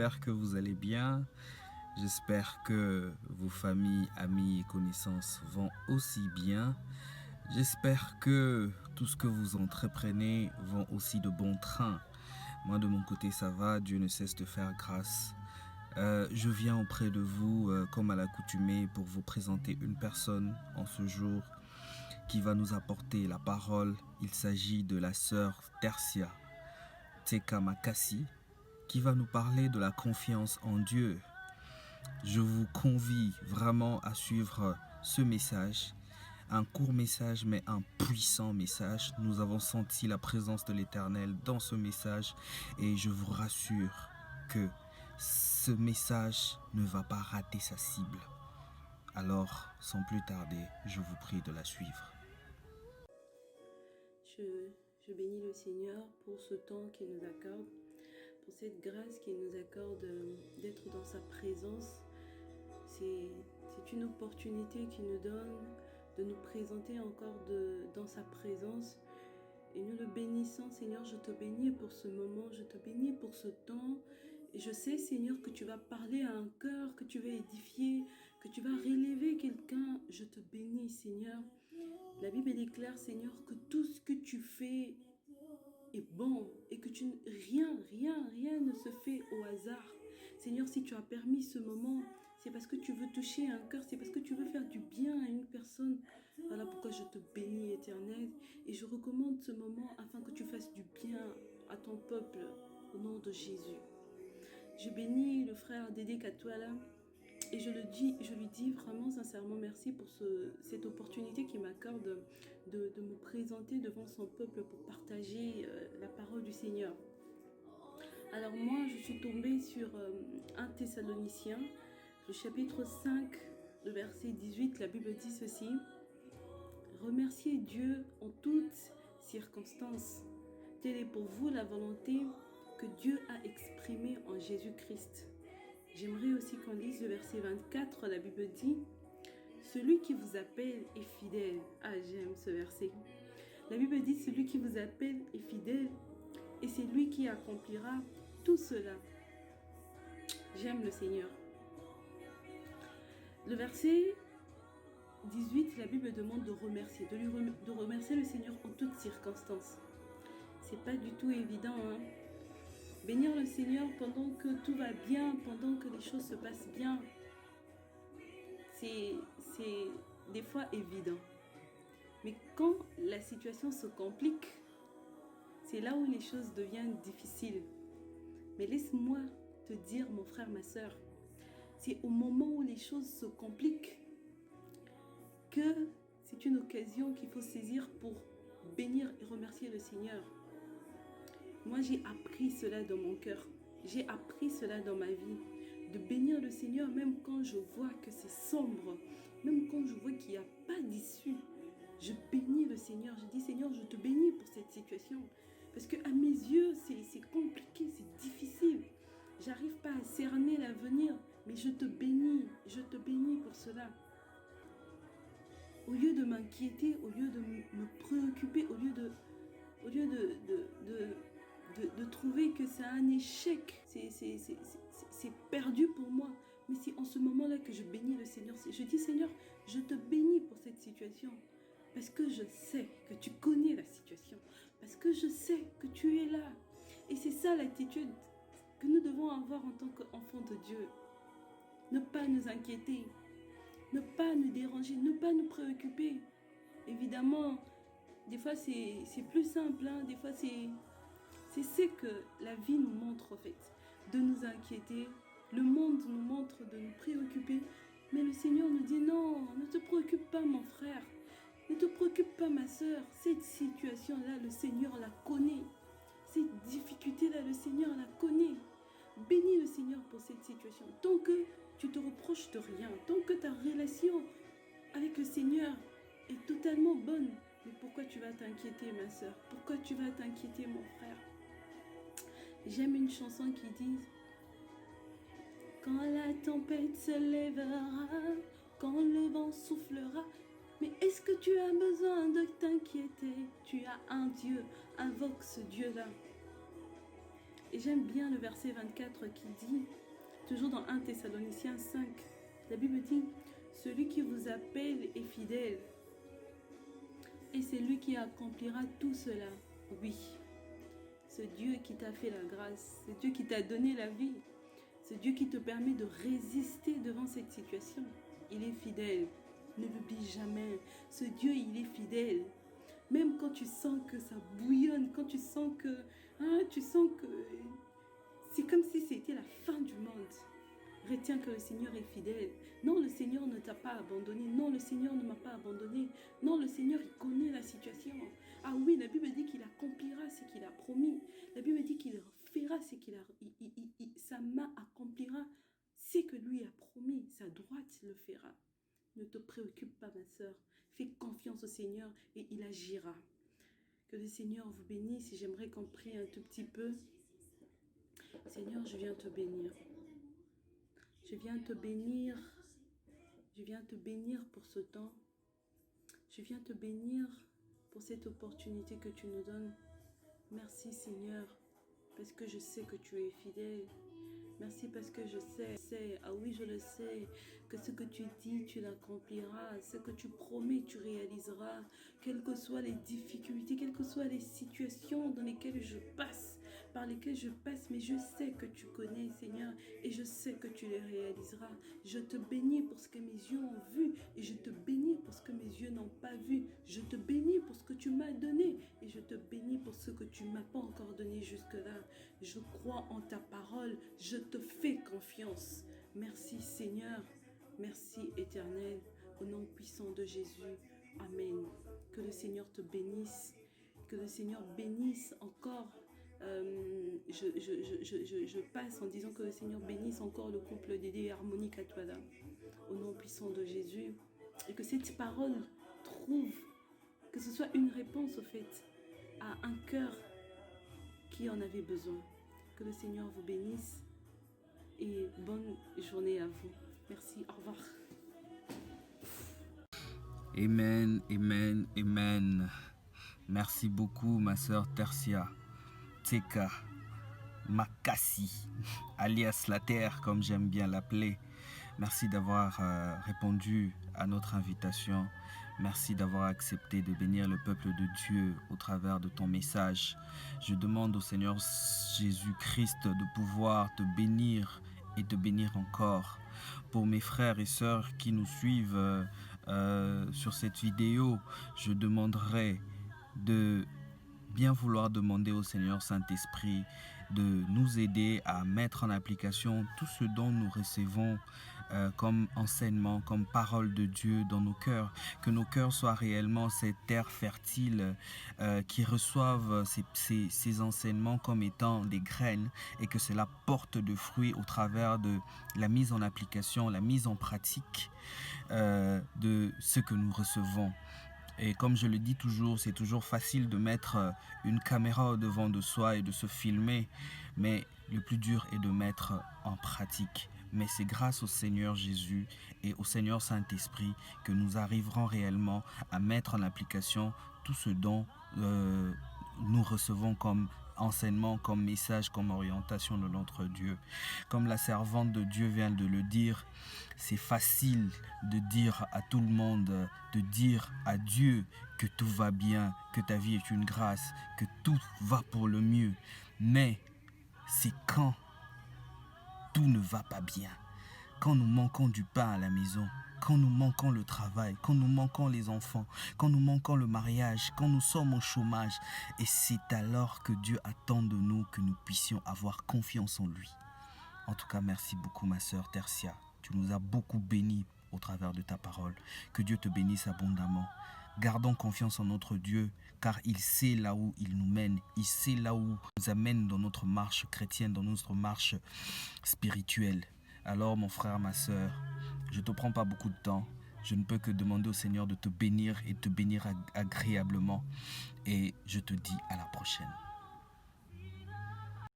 j'espère que vous allez bien. J'espère que vos familles, amis et connaissances vont aussi bien. J'espère que tout ce que vous entreprenez vont aussi de bon train. Moi, de mon côté, ça va. Dieu ne cesse de faire grâce. Je viens auprès de vous, comme à l'accoutumée, pour vous présenter une personne en ce jour qui va nous apporter la parole. Il s'agit de la sœur Tercia Teka Makassi, qui va nous parler de la confiance en Dieu. Je vous convie vraiment à suivre ce message, un court message mais un puissant message. Nous avons senti la présence de l'Éternel dans ce message et je vous rassure que ce message ne va pas rater sa cible. Alors, sans plus tarder, je vous prie de la suivre. Je bénis le Seigneur pour ce temps qu'il nous accorde, pour cette grâce qu'il nous accorde d'être dans sa présence. C'est une opportunité qu'il nous donne de nous présenter encore dans sa présence. Et nous le bénissons, Seigneur, je te bénis pour ce moment, je te bénis pour ce temps. Et je sais, Seigneur, que tu vas parler à un cœur, que tu vas édifier, que tu vas relever quelqu'un. Je te bénis, Seigneur. La Bible déclare, Seigneur, que tout ce que tu fais est bon et que rien ne se fait au hasard. Seigneur, si tu as permis ce moment, c'est parce que tu veux toucher un cœur, c'est parce que tu veux faire du bien à une personne. Voilà pourquoi je te bénis, Éternel, et je recommande ce moment afin que tu fasses du bien à ton peuple au nom de Jésus. Je bénis le frère Dédé Katouala et je lui dis vraiment sincèrement merci pour cette opportunité qu'il m'accorde de me présenter devant son peuple pour partager la parole du Seigneur. Alors moi, je suis tombée sur 1 Thessaloniciens, le chapitre 5, le verset 18, la Bible dit ceci. « Remerciez Dieu en toutes circonstances. Telle est pour vous la volonté que Dieu a exprimée en Jésus-Christ. » J'aimerais aussi qu'on lise le verset 24, la Bible dit « Celui qui vous appelle est fidèle. » Ah, j'aime ce verset. La Bible dit « Celui qui vous appelle est fidèle et c'est lui qui accomplira tout cela. » J'aime le Seigneur. Le verset 18, la Bible demande de remercier, de remercier le Seigneur en toutes circonstances. C'est pas du tout évident, hein? Bénir le Seigneur pendant que tout va bien, pendant que les choses se passent bien, c'est des fois évident. Mais quand la situation se complique, c'est là où les choses deviennent difficiles. Mais laisse-moi te dire, mon frère, ma soeur, c'est au moment où les choses se compliquent que c'est une occasion qu'il faut saisir pour bénir et remercier le Seigneur. Moi, j'ai appris cela dans mon cœur. J'ai appris cela dans ma vie. De bénir le Seigneur même quand je vois que c'est sombre. Même quand je vois qu'il n'y a pas d'issue. Je bénis le Seigneur. Je dis, Seigneur, je te bénis pour cette situation. Parce qu'à mes yeux, c'est compliqué, c'est difficile. J'arrive pas à cerner l'avenir. Mais je te bénis pour cela. Au lieu de m'inquiéter, au lieu de me préoccuper, au lieu de trouver que c'est un échec, c'est perdu pour moi. Mais c'est en ce moment-là que je bénis le Seigneur. Je dis, Seigneur, je te bénis pour cette situation. Parce que je sais que tu connais la situation. Parce que je sais que tu es là. Et c'est ça l'attitude que nous devons avoir en tant qu'enfants de Dieu. Ne pas nous inquiéter. Ne pas nous déranger. Ne pas nous préoccuper. Évidemment, des fois c'est plus simple. Hein? Des fois c'est ce que la vie nous montre en fait. De nous inquiéter. Le monde nous montre de nous préoccuper. Mais le Seigneur nous dit non, ne te préoccupe pas mon frère. Ne te préoccupe pas ma soeur. Cette situation-là, le Seigneur la connaît. Cette difficulté-là, le Seigneur la connaît. Bénis le Seigneur pour cette situation. Tant que tu te reproches de rien, tant que ta relation avec le Seigneur est totalement bonne, mais pourquoi tu vas t'inquiéter, ma soeur? Pourquoi tu vas t'inquiéter, mon frère? J'aime une chanson qui dit « Quand la tempête se lèvera, quand le vent soufflera, mais est-ce que tu as besoin de t'inquiéter? Tu as un Dieu, invoque ce Dieu-là. » Et j'aime bien le verset 24 qui dit, toujours dans 1 Thessaloniciens 5, la Bible dit, celui qui vous appelle est fidèle. Et c'est lui qui accomplira tout cela. Oui, ce Dieu qui t'a fait la grâce, ce Dieu qui t'a donné la vie, ce Dieu qui te permet de résister devant cette situation. Il est fidèle. Ne l'oublie jamais. Ce Dieu, il est fidèle. Même quand tu sens que ça bouillonne, quand tu sens que c'est comme si c'était la fin du monde. Retiens que le Seigneur est fidèle. Non, le Seigneur ne t'a pas abandonné. Non, le Seigneur ne m'a pas abandonné. Non, le Seigneur, il connaît la situation. Ah oui, la Bible dit qu'il accomplira ce qu'il a promis. La Bible dit qu'il fera ce qu'il a... sa main accomplira ce que lui a promis. Sa droite le fera. Ne te préoccupe pas, ma sœur. Fais confiance au Seigneur et il agira. Que le Seigneur vous bénisse. J'aimerais qu'on prie un tout petit peu. Seigneur, je viens te bénir. Je viens te bénir. Je viens te bénir pour ce temps. Je viens te bénir pour cette opportunité que tu nous donnes. Merci, Seigneur, parce que je sais que tu es fidèle. Merci parce que je sais, ah oui, je le sais, que ce que tu dis, tu l'accompliras. Ce que tu promets, tu réaliseras. Quelles que soient les difficultés, quelles que soient les situations dans lesquelles je passe, par lesquelles je passe, mais je sais que tu connais, Seigneur, et je sais que tu les réaliseras. Je te bénis pour ce que mes yeux ont vu, et je te bénis pour ce que mes yeux n'ont pas vu. Je te bénis pour ce que tu m'as donné, et je te bénis pour ce que tu ne m'as pas encore donné jusque-là. Je crois en ta parole, je te fais confiance. Merci Seigneur, merci Éternel, au nom puissant de Jésus. Amen. Que le Seigneur te bénisse, que le Seigneur bénisse encore. Je passe en disant que le Seigneur bénisse encore le couple Dédé et Harmonie Katwada, au nom puissant de Jésus, et que cette parole trouve, que ce soit une réponse au fait à un cœur qui en avait besoin. Que le Seigneur vous bénisse et bonne journée à vous. Merci, au revoir. Amen, amen, amen. Merci beaucoup, ma sœur Tercia, Tseka, Makassi, alias la terre, comme j'aime bien l'appeler. Merci d'avoir répondu à notre invitation. Merci d'avoir accepté de bénir le peuple de Dieu au travers de ton message. Je demande au Seigneur Jésus-Christ de pouvoir te bénir et te bénir encore. Pour mes frères et sœurs qui nous suivent sur cette vidéo, je demanderai de bien vouloir demander au Seigneur Saint-Esprit de nous aider à mettre en application tout ce dont nous recevons comme enseignement, comme parole de Dieu dans nos cœurs, que nos cœurs soient réellement cette terre fertile qui reçoivent ces enseignements comme étant des graines et que cela porte de fruits au travers de la mise en application, la mise en pratique de ce que nous recevons. Et comme je le dis toujours, c'est toujours facile de mettre une caméra au-devant de soi et de se filmer, mais le plus dur est de mettre en pratique. Mais c'est grâce au Seigneur Jésus et au Seigneur Saint-Esprit que nous arriverons réellement à mettre en application tout ce dont nous recevons comme enseignement, comme message, comme orientation de notre Dieu. Comme la servante de Dieu vient de le dire, c'est facile de dire à tout le monde, de dire à Dieu que tout va bien, que ta vie est une grâce, que tout va pour le mieux. Mais c'est quand tout ne va pas bien, quand nous manquons du pain à la maison, quand nous manquons le travail, quand nous manquons les enfants, quand nous manquons le mariage, quand nous sommes au chômage. Et c'est alors que Dieu attend de nous que nous puissions avoir confiance en lui. En tout cas, merci beaucoup ma sœur Tercia. Tu nous as beaucoup bénis au travers de ta parole. Que Dieu te bénisse abondamment. Gardons confiance en notre Dieu, car il sait là où il nous mène. Il sait là où il nous amène dans notre marche chrétienne, dans notre marche spirituelle. Alors mon frère, ma sœur, je ne te prends pas beaucoup de temps. Je ne peux que demander au Seigneur de te bénir et de te bénir agréablement. Et je te dis à la prochaine.